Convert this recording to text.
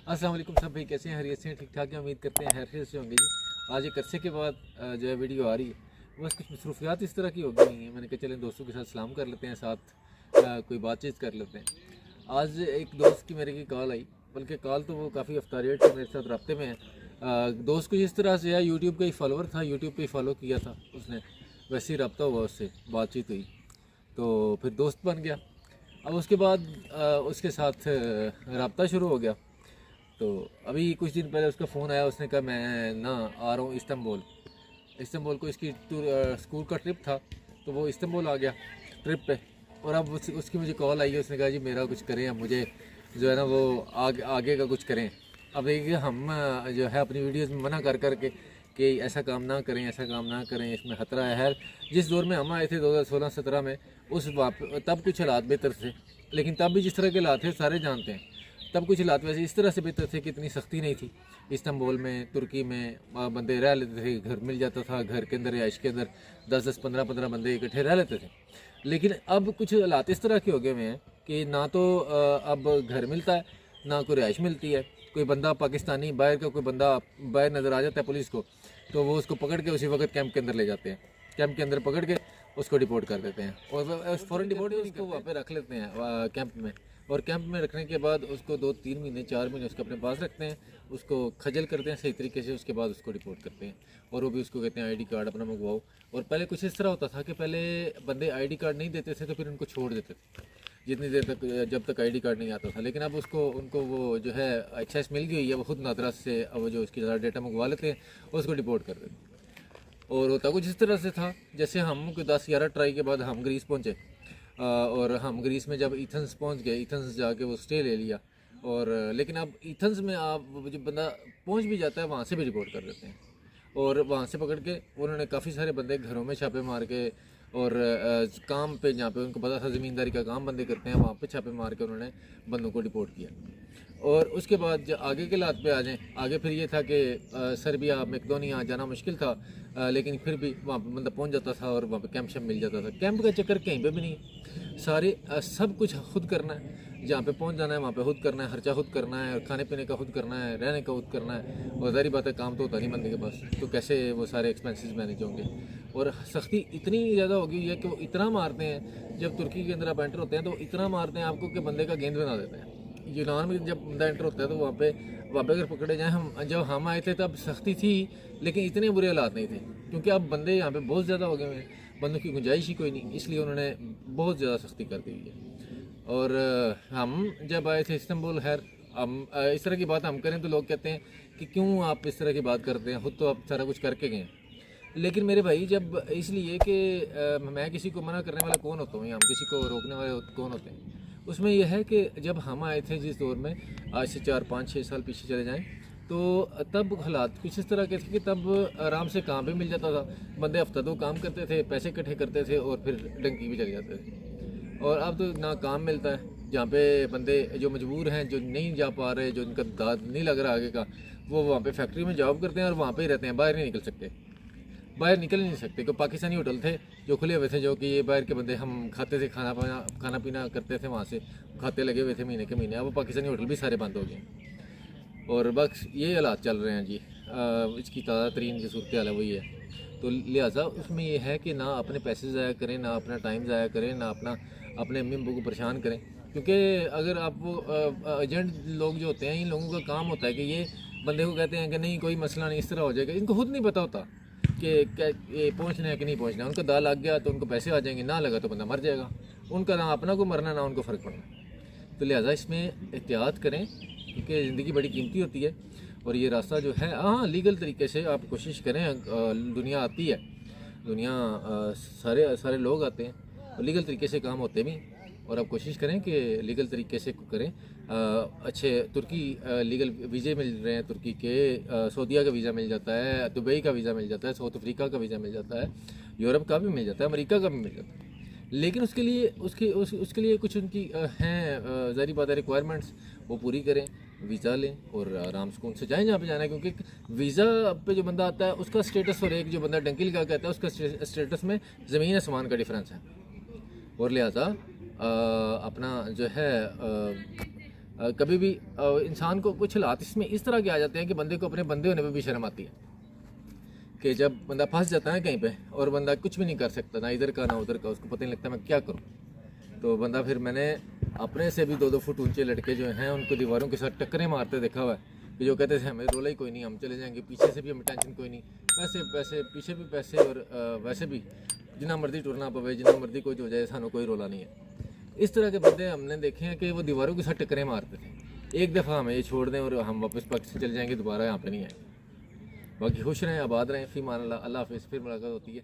अस्सलाम वालेकुम सब भाई, कैसे हैं? खैरियत से हैं? ठीक ठाक है? उम्मीद करते हैं खैरियत से होंगे जी। आज एक अरसे के बाद जो है वीडियो आ रही है, बस कुछ मसरूफियात इस तरह की हो गई हैं। मैंने कहा चलें दोस्तों के साथ सलाम कर लेते हैं, साथ कोई बातचीत कर लेते हैं। आज एक दोस्त की मेरे की कॉल आई, बल्कि कॉल तो वो काफ़ी अफ्तारियत से मेरे साथ रब्ते में है। दोस्त को इस तरह से है, यूट्यूब का ही फॉलोअर था, यूट्यूब पे ही फॉलो किया था उसने, वैसे ही रब्ता हुआ, उससे बातचीत हुई तो फिर दोस्त बन गया। अब उसके बाद उसके साथ रब्ता शुरू हो गया। तो अभी कुछ दिन पहले उसका फ़ोन आया, उसने कहा मैं ना आ रहा हूँ इस्तांबुल। इस्तांबुल को इसकी स्कूल का ट्रिप था, तो वो इस्तांबुल आ गया ट्रिप पे। और अब उसकी मुझे कॉल आई है, उसने कहा जी मेरा कुछ करें, अब मुझे जो है ना वो आगे का कुछ करें। अब देखिए हम जो है अपनी वीडियोज़ में मना कर कर के कि ऐसा काम ना करें, ऐसा काम ना करें, इसमें ख़तरा है। खैर जिस दौर में हम आए थे 2016-17 में, तब कुछ हालात बेहतर थे, लेकिन तब भी जिस तरह के हालात थे सारे जानते हैं। तब कुछ हालात वैसे इस तरह से बेहतर थे कि इतनी सख्ती नहीं थी। इस्तांबुल में, तुर्की में बंदे रह लेते थे, घर मिल जाता था, घर के अंदर रिहाइश के अंदर 10-10, 15-15 बंदे इकट्ठे रह लेते थे। लेकिन अब कुछ हालात इस तरह के हो गए हुए हैं कि ना तो अब घर मिलता है, ना कोई रिहाइश मिलती है। कोई बंदा पाकिस्तानी बाहर का कोई बंदा बाहर नज़र आ जाता है पुलिस को, तो वो उसको पकड़ के उसी वक्त कैंप के अंदर ले जाते हैं। कैंप के अंदर पकड़ के उसको डिपोर्ट कर देते हैं, और फ़ौरन डिपोर्ट उसको वहाँ पे रख लेते हैं कैंप में। और कैंप में रखने के बाद उसको 2-3 महीने 4 महीने उसको अपने पास रखते हैं, उसको खजल करते हैं सही तरीके से, उसके बाद उसको रिपोर्ट करते हैं। और वो भी उसको कहते हैं आईडी कार्ड अपना मंगवाओ। और पहले कुछ इस तरह होता था कि पहले बंदे आईडी कार्ड नहीं देते थे तो फिर उनको छोड़ देते थे जितनी देर तक, जब तक आईडी कार्ड नहीं आता था। लेकिन अब उनको वो जो है एक्सेस मिल गई है, वो खुद नादरा से अब जो उसकी डाटा मंगवा लेते हैं और उसको डिपोर्ट कर देते हैं। और होता कुछ इस तरह से था, जैसे हम कोई 10-11 ट्राई के बाद हम ग्रीस पहुँचे। और हम ग्रीस में जब इथेंस पहुंच गए, इथेंस जाके वो स्टे ले लिया। और लेकिन अब इथेंस में आप जो बंदा पहुंच भी जाता है वहाँ से भी रिपोर्ट कर देते हैं। और वहाँ से पकड़ के उन्होंने काफ़ी सारे बंदे घरों में छापे मार के, और काम पे जहाँ पे उनको पता था ज़मींदारी का काम बंदे करते हैं, वहाँ पे छापे मार के उन्होंने बंदों को डिपोर्ट किया। और उसके बाद जब आगे के लात पे आ जाएं, आगे फिर ये था कि सर्बिया, मैकेडोनिया जाना मुश्किल था, लेकिन फिर भी वहाँ पे बंदा पहुँच जाता था और वहाँ पे कैंप शैम्प मिल जाता था। कैंप का चक्कर कहीं पे भी नहीं है, सारे सब कुछ खुद करना है। जहाँ पे पहुँच जाना है वहाँ पे खुद करना है, खर्चा खुद करना है, और खाने पीने का खुद करना है, रहने का खुद करना है। और ज़ाहिर बात है काम तो होता नहीं बंदे के पास, तो कैसे वो सारे एक्सपेंसेस मैनेज होंगे। और सख्ती इतनी ज़्यादा हो गई है कि वो इतना मारते हैं, जब तुर्की के अंदर आप एंटर होते हैं तो इतना मारते हैं आपको कि बंदे का गेंद बना देते हैं। यूनान में जब बंदा एंटर होता है तो वहाँ पे अगर पकड़े जाएँ, जब हम आए थे तब सख्ती थी, लेकिन इतने बुरे हालात नहीं थे, क्योंकि अब बंदे यहाँ पे बहुत ज़्यादा हो गए हैं, बंदों की गुंजाइश ही कोई नहीं, इसलिए उन्होंने बहुत ज़्यादा सख्ती कर दी है। और हम जब आए थे इस्तांबुल, खैर हम इस तरह की बात हम करें तो लोग कहते हैं कि क्यों आप इस तरह की बात करते हैं, खुद तो आप सारा कुछ करके गए हैं। लेकिन मेरे भाई, जब इसलिए कि मैं किसी को मना करने वाला कौन होता हूँ या हम किसी को रोकने वाले कौन होते हैं। उसमें यह है कि जब हम आए थे जिस दौर में, आज से 4-5-6 साल पीछे चले जाएं, तो तब हालात कुछ इस तरह के थे कि तब आराम से काम भी मिल जाता था, बंदे हफ्ता 2 काम करते थे, पैसे इकट्ठे करते थे और फिर डंकी भी चले जाते थे। और अब तो ना काम मिलता है, जहाँ पे बंदे जो मजबूर हैं, जो नहीं जा पा रहे, जो उनका दाद नहीं लग रहा आगे का, वो वहाँ पे फैक्ट्री में जॉब करते हैं और वहाँ पे ही रहते हैं, बाहर नहीं निकल सकते, बाहर निकल नहीं सकते। कोई पाकिस्तानी होटल थे जो खुले हुए थे, जो कि ये बाहर के बंदे हम खाते थे, खाना पीना करते थे वहाँ से, खाते लगे हुए थे महीने के महीने। अब वो पाकिस्तानी होटल भी सारे बंद हो गए और बस ये हालात चल रहे हैं जी। इसकी ताज़ा तरीन जो सूरत हाल है वही है। तो लिहाजा उसमें ये है कि ना अपने पैसे ज़ाया करें, ना अपना टाइम ज़ाया करें, ना अपने अम्मी अब्बू को परेशान करें। क्योंकि अगर आप वो एजेंट लोग जो होते हैं, इन लोगों का काम होता है कि ये बंदे को कहते हैं कि नहीं कोई मसला नहीं, इस तरह हो जाएगा। इनको खुद नहीं पता होता कि ये पहुँचना है कि नहीं पहुँचना है। उनका दाल लग गया तो उनको पैसे आ जाएंगे, ना लगा तो बंदा मर जाएगा। उनका ना अपना को मरना, ना उनको फ़र्क पड़ना। तो लिहाजा इसमें एहतियात करें, क्योंकि ज़िंदगी बड़ी कीमती होती है। और ये रास्ता जो है, हाँ लीगल तरीके से आप कोशिश करें। दुनिया आती है, दुनिया सारे सारे लोग आते हैं और लीगल तरीके से काम होते भी। और आप कोशिश करें कि लीगल तरीके से करें। अच्छे तुर्की लीगल वीज़े मिल रहे हैं, तुर्की के सऊदीया का वीज़ा मिल जाता है, दुबई का वीज़ा मिल जाता है, साउथ अफ्रीका का वीज़ा मिल जाता है, यूरोप का भी मिल जाता है, अमेरिका का भी मिल जाता है। लेकिन उसके लिए कुछ उनकी हैं ज़ाहिर बात है रिक्वायरमेंट्स, वो पूरी करें, वीज़ा लें और आराम सुकून से जाएँ जहाँ पे जाना है। क्योंकि वीज़ा पे जो बंदा आता है उसका स्टेटस और एक जो बंदा डंकी लगा कहता है उसका स्टेटस में ज़मीन आसमान का डिफरेंस है। और लिहाजा अपना जो है कभी भी इंसान को कुछ हालात इसमें इस तरह के आ जाते हैं कि बंदे को अपने बंदे होने पे भी शर्म आती है कि जब बंदा फंस जाता है कहीं पे और बंदा कुछ भी नहीं कर सकता, ना इधर का ना उधर का, उसको पता नहीं लगता मैं क्या करूँ। तो बंदा फिर मैंने अपने से भी 2-2 फुट ऊंचे लड़के जो हैं उनको दीवारों के साथ टक्करें मारते देखा हुआ है कि जो कहते थे हमें रोला ही कोई नहीं, हम चले जाएंगे, पीछे से भी हमें टेंशन कोई नहीं, पैसे पैसे पीछे भी पैसे, और वैसे भी जितना मर्जी टुरना पवे, जितना मर्जी कोई हो जाए, सानू कोई रोला नहीं है। इस तरह के बंदे हमने देखे हैं कि वो दीवारों के साथ टक्करें मारते थे। एक दफ़ा हमें ये छोड़ दें और हम वापस पाकिस्तान चले जाएंगे, दोबारा यहाँ पे नहीं आएंगे। बाकी खुश रहें, आबाद रहें, फ़ी मान अल्लाह, अल्लाह हाफ़िज़। फिर मुलाकात होती है।